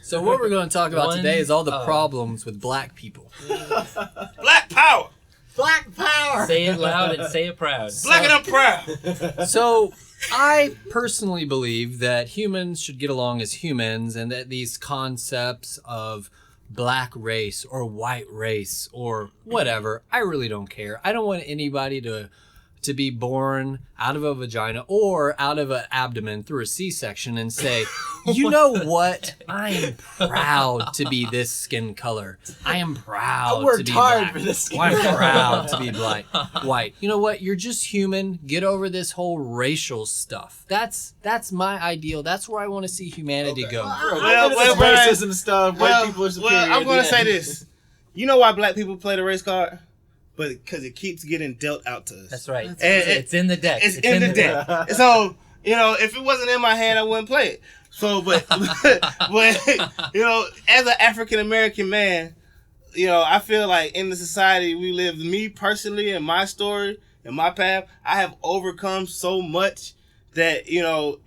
So what we're going to talk about today is all the Oh. problems with black people. Black power. Black power. Say it loud and say it proud. Black and I'm proud. So I personally believe that humans should get along as humans, and that these concepts of black race or white race or whatever, I really don't care. I don't want anybody to be born out of a vagina or out of an abdomen through a C-section and say, you know what? I am proud to be this skin color. I am proud to be black. for this skin I'm proud to be black, white. You know what? You're just human. Get over this whole racial stuff. That's my ideal. That's where I want to see humanity go. Well, racism stuff. White people are superior. I'm going to say this. You know why black people play the race card? But because it keeps getting dealt out to us. That's right. It's in the deck. It's in the deck. So, if it wasn't in my hand, I wouldn't play it. So, but as an African American man, I feel like in the society we live, me personally and my story and my path, I have overcome so much that,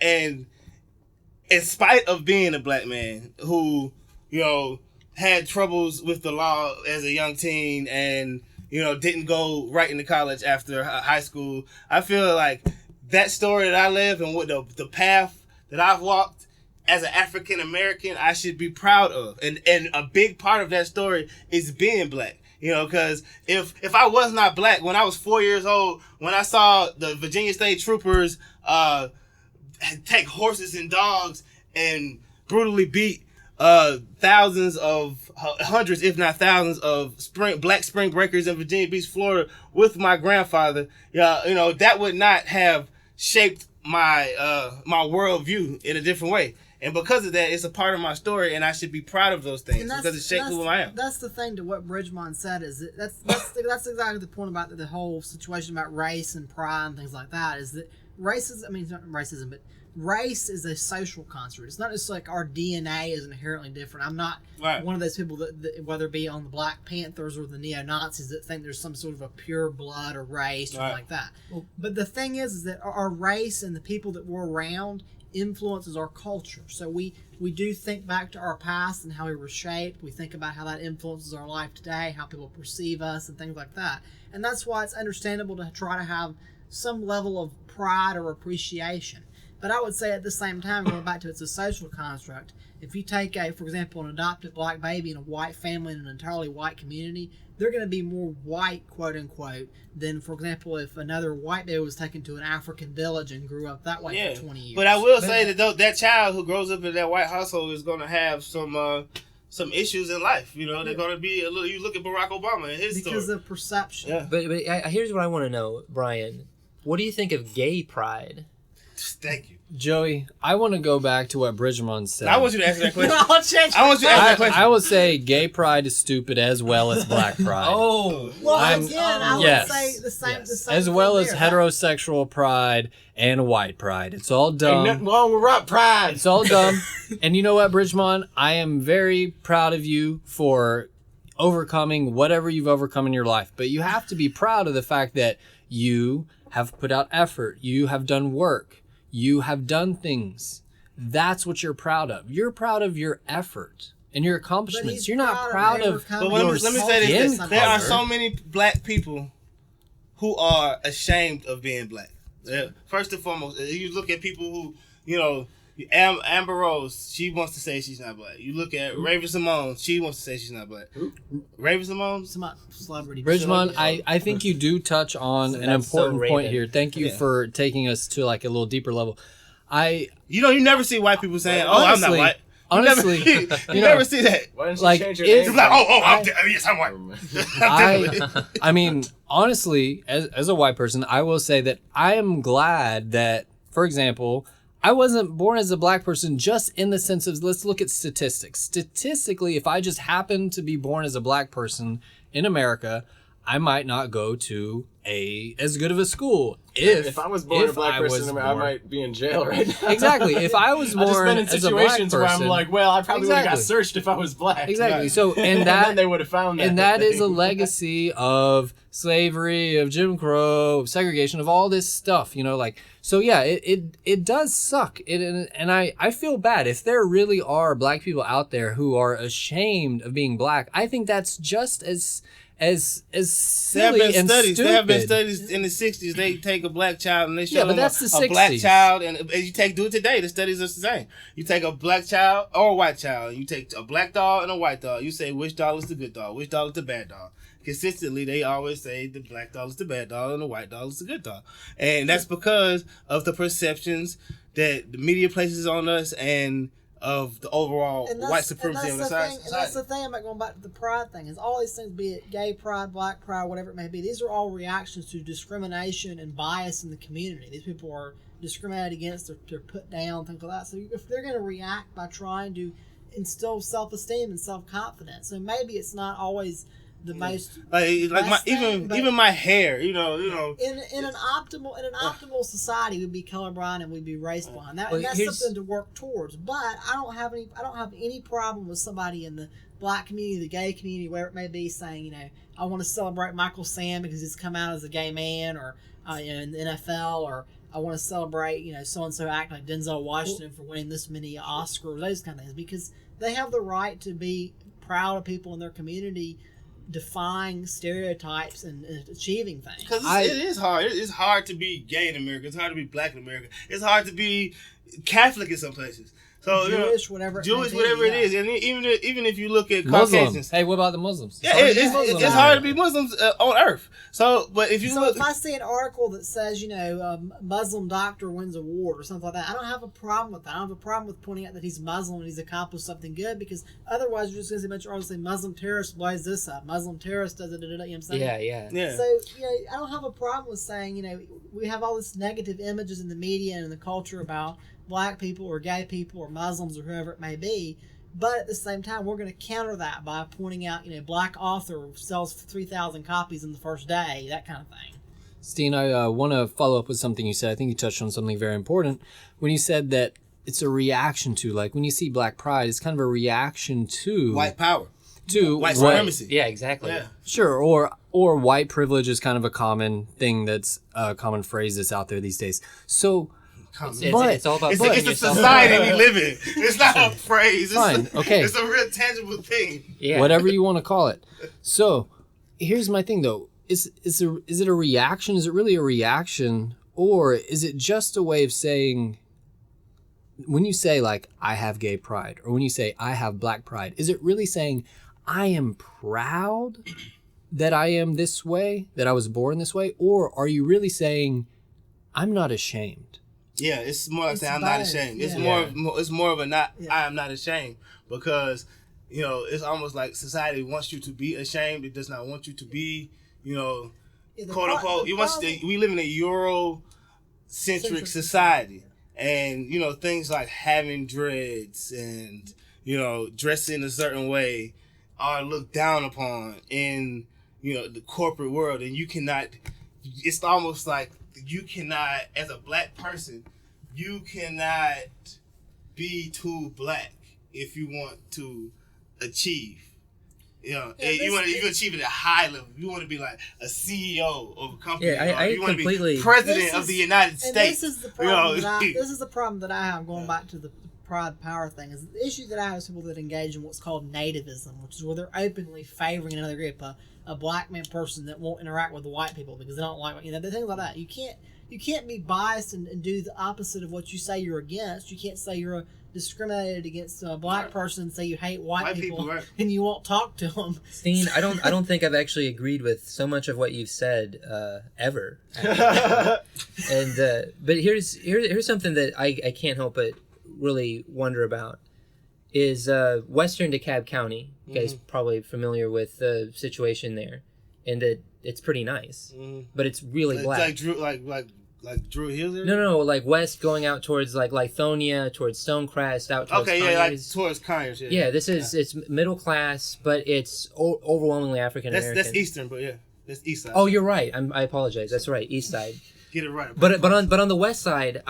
and in spite of being a black man who, had troubles with the law as a young teen and, didn't go right into college after high school. I feel like that story that I live and what the path that I've walked as an African American, I should be proud of. And a big part of that story is being black. Because if I was not black, when I was 4 years old, when I saw the Virginia State Troopers take horses and dogs and brutally beat hundreds, if not thousands, of black spring breakers in Virginia Beach, Florida, with my grandfather. That would not have shaped my worldview in a different way. And because of that, it's a part of my story, and I should be proud of those things because it shaped who I am. That's the thing to what Bridgemont said is that's exactly the point about the whole situation about race and pride and things like that. Is that it's not racism, but race is a social construct. It's not just like our DNA is inherently different. I'm not one of those people that whether it be on the Black Panthers or the Neo-Nazis that think there's some sort of a pure blood or race or like that. But the thing is that our race and the people that we're around influences our culture. So we do think back to our past and how we were shaped. We think about how that influences our life today, how people perceive us and things like that. And that's why it's understandable to try to have some level of pride or appreciation. But I would say at the same time, going back to it's a social construct, if you take, for example, an adopted black baby in a white family in an entirely white community, they're going to be more white, quote unquote, than, for example, if another white baby was taken to an African village and grew up that way for 20 years. But I will say that that child who grows up in that white household is going to have some issues in life. They're going to be a little. You look at Barack Obama and his because story. of perception. Yeah. But here's what I want to know, Brian. What do you think of gay pride? Thank you, Joey. I want to go back to what Bridgemont said. I want you to answer that question. I want you to answer that question. I will say gay pride is stupid as well as black pride. Oh, well, I would say the same. As well as heterosexual pride and white pride. It's all dumb. Ain't nothing wrong with rock pride. It's all dumb. And you know what, Bridgemont? I am very proud of you for overcoming whatever you've overcome in your life. But you have to be proud of the fact that you have put out effort. You have done work. You have done things. That's what you're proud of. You're proud of your effort and your accomplishments. You're not proud of your let me say this. There are so many black people who are ashamed of being black. First and foremost, you look at people who, Amber Rose, she wants to say she's not black. You look at Raven Simone, she wants to say she's not black. Raven Simone? Celebrity. Bridgemont, I think you do touch on an important point here. Thank you for taking us to like a little deeper level. You never see white people saying, honestly, I'm not white. Honestly, you never see that. Why didn't like, you change your name? Like, yes, I'm white. I mean, honestly, as a white person, I will say that I am glad that, for example, I wasn't born as a black person just in the sense of, let's look at statistics. Statistically, if I just happened to be born as a black person in America, I might not go to as good of a school. If I was born a if black I was person, I born- might be in jail right now. Exactly. If I was I've just born been in as a black situations where I'm person- like, well, I probably would have got Exactly. searched if I was black. Exactly. Right. So And then they would have found that. and that is a legacy of slavery, of Jim Crow, of segregation, of all this stuff, like, so yeah, it does suck. And I feel bad if there really are black people out there who are ashamed of being black. I think that's just as silly and stupid. There have been studies in the 60s. They take a black child and they show Yeah, but them that's the a black 60s. child, and as you do it today, the studies are the same. You take a black child or a white child, you take a black dog and a white dog. You say which dog is the good dog, which dog is the bad dog. Consistently, they always say the black dog is the bad dog and the white dog is the good dog, and that's because of the perceptions that the media places on us and of the overall white supremacy of the society. And that's the thing about going back to the pride thing, is all these things, be it gay pride, black pride, whatever it may be, these are all reactions to discrimination and bias in the community. These people are discriminated against, they're put down, things like that. So if they're going to react by trying to instill self-esteem and self-confidence, so maybe it's not always the most even my hair, in an optimal society, we'd be colorblind and we'd be race blind. Well, That's here's- something to work towards. But I don't have any problem with somebody in the black community, the gay community, wherever it may be, saying, I want to celebrate Michael Sam because he's come out as a gay man, or in the NFL, or I want to celebrate so and so act like Denzel Washington for winning this many Oscars, those kind of things, because they have the right to be proud of people in their community defying stereotypes and achieving things. Because it is hard. It's hard to be gay in America. It's hard to be black in America. It's hard to be Catholic in some places. So Jewish, whatever it is, and even if you look at Muslim. Caucasians, Hey, what about the Muslims? yeah, it's hard to be Muslims on Earth. So, but if you look, if I see an article that says, Muslim doctor wins award or something like that, I don't have a problem with that. I don't have a problem with pointing out that he's Muslim and he's accomplished something good, because otherwise you're just going to see a bunch of articles say Muslim terrorist blows this up, Muslim terrorist does it, you know what I'm saying? Yeah. So, I don't have a problem with saying, we have all this negative images in the media and in the culture about black people or gay people or Muslims or whoever it may be. But at the same time, we're going to counter that by pointing out, black author sells 3,000 copies in the first day, that kind of thing. Steen, I want to follow up with something you said. I think you touched on something very important when you said that it's a reaction to, like, when you see black pride, it's kind of a reaction to white power, to white supremacy. Yeah, exactly. Yeah. Sure, or white privilege is kind of a common thing that's a common phrase that's out there these days. So, It's all about It's putting a yourself society out we there. live in. It's not a phrase. Fine, okay. It's a real tangible thing. Yeah. whatever you want to call it. So, here's my thing though: is it a reaction? Is it really a reaction, or is it just a way of saying? When you say, like, I have gay pride, or when you say I have black pride, is it really saying I am proud that I am this way, that I was born this way, or are you really saying I'm not ashamed? Yeah, it's more like It's saying I'm not both, ashamed. It's yeah. more of a not. Yeah. I am not ashamed, because it's almost like society wants you to be ashamed. It does not want you to be The quote unquote. We live in a Eurocentric Centric society, and things like having dreads and dressing a certain way are looked down upon in the corporate world, and you cannot. It's almost like you cannot, as a black person, you cannot be too black if you want to achieve. You want to achieve it at a high level. You want to be like a CEO of a company. Yeah, I you want to completely- be president of the United And States. this is the problem. This is the problem that I have, going back to the pride power thing. Is the issue that I have with people that engage in what's called nativism, which is where they're openly favoring another group, a black man person that won't interact with the white people because they don't like the things like that. You can't be biased and do the opposite of what you say you're against. You can't say you're discriminated against a black person and say you hate white people right. and you won't talk to them. Steen, I don't think I've actually agreed with so much of what you've said ever. And but here's something that I can't help but really wonder about is Western DeKalb County. You guys probably familiar with the situation there, and that it's pretty nice, but it's really black. Like Drew Hills area? No, like west going out towards like Lithonia, towards Stonecrest, out towards Conyers. Towards Conyers. Yeah, it's middle class, but it's overwhelmingly African American. That's Eastern, but yeah, that's East Side. Oh, you're right. I apologize. That's right, East Side. Get it right. But on the west side,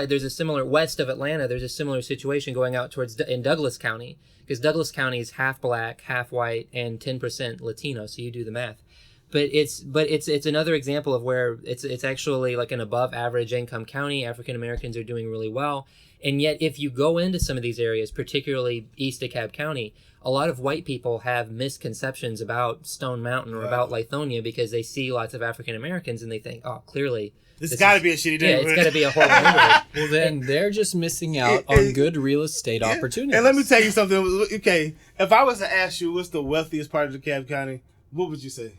there's a similar west of Atlanta. There's a similar situation going out towards in Douglas County, because Douglas County is half black, half white, and 10% Latino. So you do the math. But it's another example of where it's actually like an above average income county. African Americans are doing really well, and yet if you go into some of these areas, particularly east of DeKalb County, a lot of white people have misconceptions about Stone Mountain or about Lithonia because they see lots of African Americans and they think, oh, clearly. This got to be a shitty day. Yeah, it's got to be a horrible neighborhood. Well, then they're just missing out on good real estate opportunities. And let me tell you something. Okay, if I was to ask you what's the wealthiest part of DeKalb County, what would you say?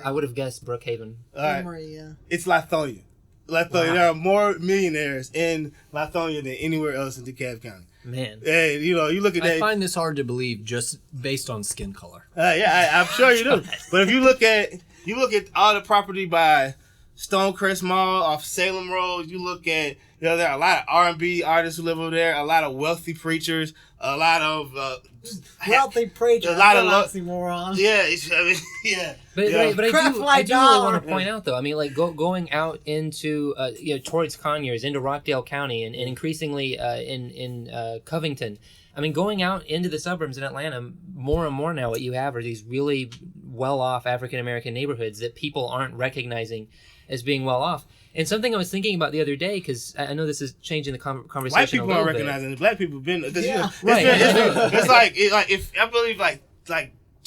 I would have guessed Brookhaven. All right. Emory, yeah. It's Lithonia. Wow. There are more millionaires in Lithonia than anywhere else in DeKalb County. Man. Hey, you look at that. I find this hard to believe just based on skin color. I'm sure you do. But if you look at all the property by Stonecrest Mall off Salem Road, you look at, there are a lot of R&B artists who live over there, a lot of wealthy preachers, a lot of wealthy preachers, a lot of oxymorons. Yeah. But I do really want to point out, though, I mean, like going out into towards Conyers, into Rockdale County, and increasingly in Covington. I mean, going out into the suburbs in Atlanta, more and more now, what you have are these really well-off African American neighborhoods that people aren't recognizing as being well off. And something I was thinking about the other day, because I know this is changing the conversation. White people a little aren't recognizing it. Black people been. Yeah, It's like if I believe like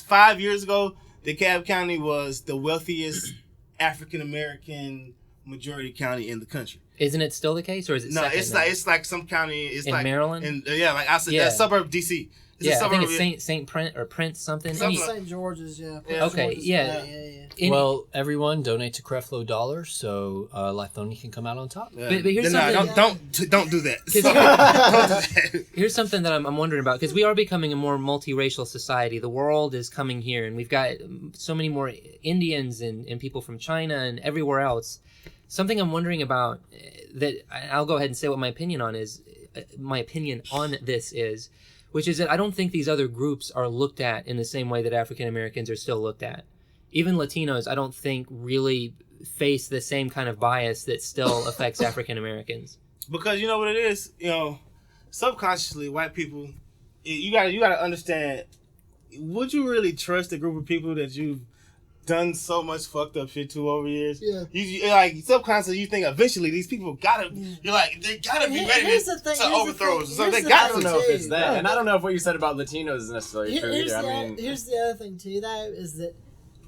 5 years ago, DeKalb County was the wealthiest African American majority county in the country. Isn't it still the case, or is it? No, it's like some county. It's in like Maryland. Like I said, that suburb of DC. I think it's Saint Prince something. St. George's, yeah. Okay, George's, yeah. Well, everyone donate to Creflo Dollar so Lithonia can come out on top. But here's something. Don't do that. Here's something that I'm wondering about, because we are becoming a more multiracial society. The world is coming here, and we've got so many more Indians and people from China and everywhere else. Something I'm wondering about that I'll go ahead and say what my opinion on this is, which is that I don't think these other groups are looked at in the same way that African Americans are still looked at. Even Latinos, I don't think really face the same kind of bias that still affects African Americans. Because you know what it is, subconsciously, white people, you gotta understand. Would you really trust a group of people that you've done so much fucked up shit to over years? Yeah. You like subconsciously you think eventually these people gotta. You're like they gotta be ready to overthrow us. So they got I don't know if it's that, and I don't know if what you said about Latinos is necessarily true either. Here's the other thing too, though, is that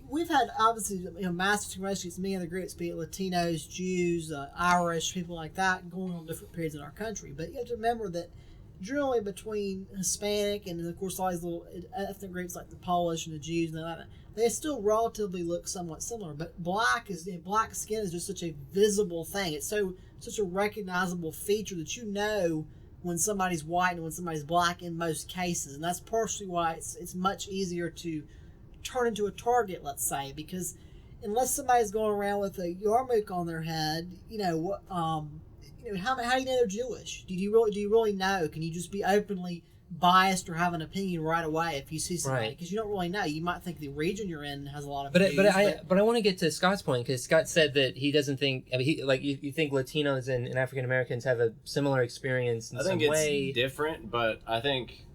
we've had obviously mass discrimination against many other groups, be it Latinos, Jews, Irish, people like that, going on different periods in our country. But you have to remember that generally between Hispanic and of course all these little ethnic groups like the Polish and the Jews and all that, they still relatively look somewhat similar. But black skin is just such a visible thing. It's such a recognizable feature that you know when somebody's white and when somebody's black in most cases, and that's partially why it's much easier to turn into a target, let's say, because unless somebody's going around with a yarmulke on their head, how do you know they're Jewish? Do you really know? Can you just be openly biased or have an opinion right away if you see somebody? Because you don't really know. You might think the region you're in has a lot of views, but I want to get to Scott's point, because Scott said that he doesn't think, you think Latinos and African Americans have a similar experience in some way. I think it's different, but I think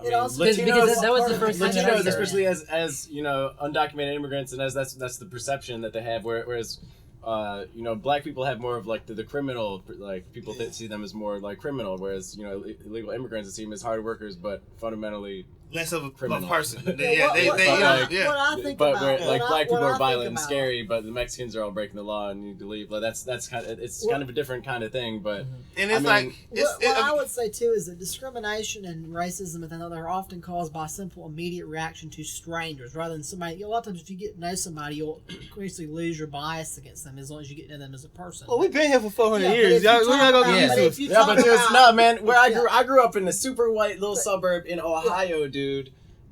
Latinos, that was the first thing Latinos, especially as undocumented immigrants, and as that's the perception that they have, whereas black people have more of like the criminal, like people see them as more like criminal, whereas illegal immigrants see them as hard workers, but fundamentally less of a criminal person. What I think but about, like black people are violent and about. Scary, but the Mexicans are all breaking the law and need to leave. Like that's kind of kind of a different kind of thing. But and it's what I would say too is that discrimination and racism and that are often caused by simple immediate reaction to strangers rather than somebody. A lot of times, if you get to know somebody, you'll basically lose your bias against them as long as you get to know them as a person. Well, we've been here for 400 years. We're not gonna get used to it. Yeah, but dude, no, man. Where I grew up in a super white little suburb in Ohio, dude.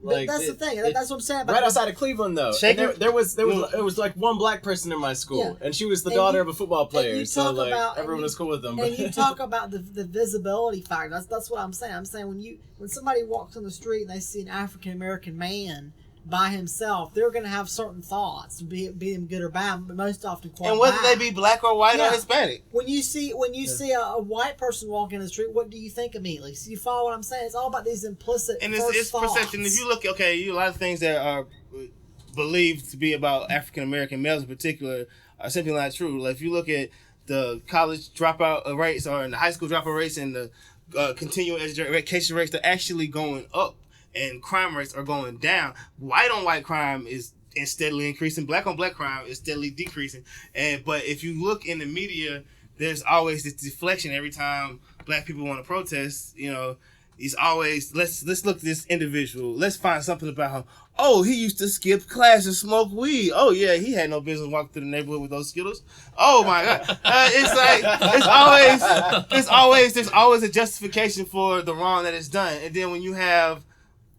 Like, that's the thing. That's what I'm saying. Right outside of Cleveland, though. There was like one black person in my school, and she was the daughter of a football player. So like everyone was cool with them. And you talk about the visibility factor. That's what I'm saying. I'm saying when somebody walks on the street and they see an African American man, by himself, they're going to have certain thoughts, be them good or bad, but most often quite And whether bad. they be black or white Yeah. or Hispanic. When you see a white person walking in the street, what do you think immediately? So you follow what I'm saying? It's all about these implicit And first it's thoughts. perception. If you look, a lot of things that are believed to be about African American males in particular are simply not true. Like if you look at the college dropout rates or in the high school dropout rates and the continuing education rates, they're actually going up, and crime rates are going down. White on white crime is steadily increasing. Black on black crime is steadily decreasing. But if you look in the media, there's always this deflection every time black people want to protest. It's always let's look at this individual. Let's find something about him. Oh, he used to skip class and smoke weed. Oh yeah, he had no business walking through the neighborhood with those Skittles. Oh my God, there's always a justification for the wrong that is done. And then when you have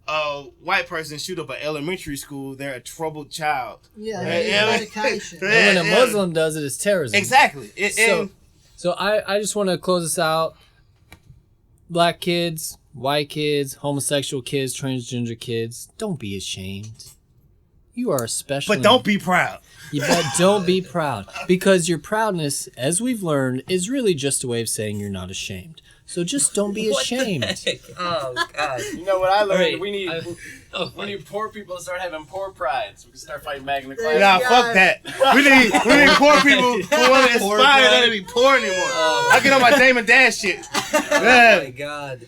a white person shoot up an elementary school, they're a troubled child. Yeah, they need medication. And when a Muslim does it, it's terrorism. Exactly. So I just want to close this out. Black kids, white kids, homosexual kids, transgender kids, don't be ashamed. You are a special. But don't be proud. But don't be proud. Because your proudness, as we've learned, is really just a way of saying you're not ashamed. So just don't be ashamed. What the heck? Oh God! You know what I learned? Right. We need poor people to start having poor pride, so we can start fighting Magna Carta. Nah, fuck that. We need poor people who want to aspire not to be poor anymore. I get on my Damon Dash shit. Oh my God!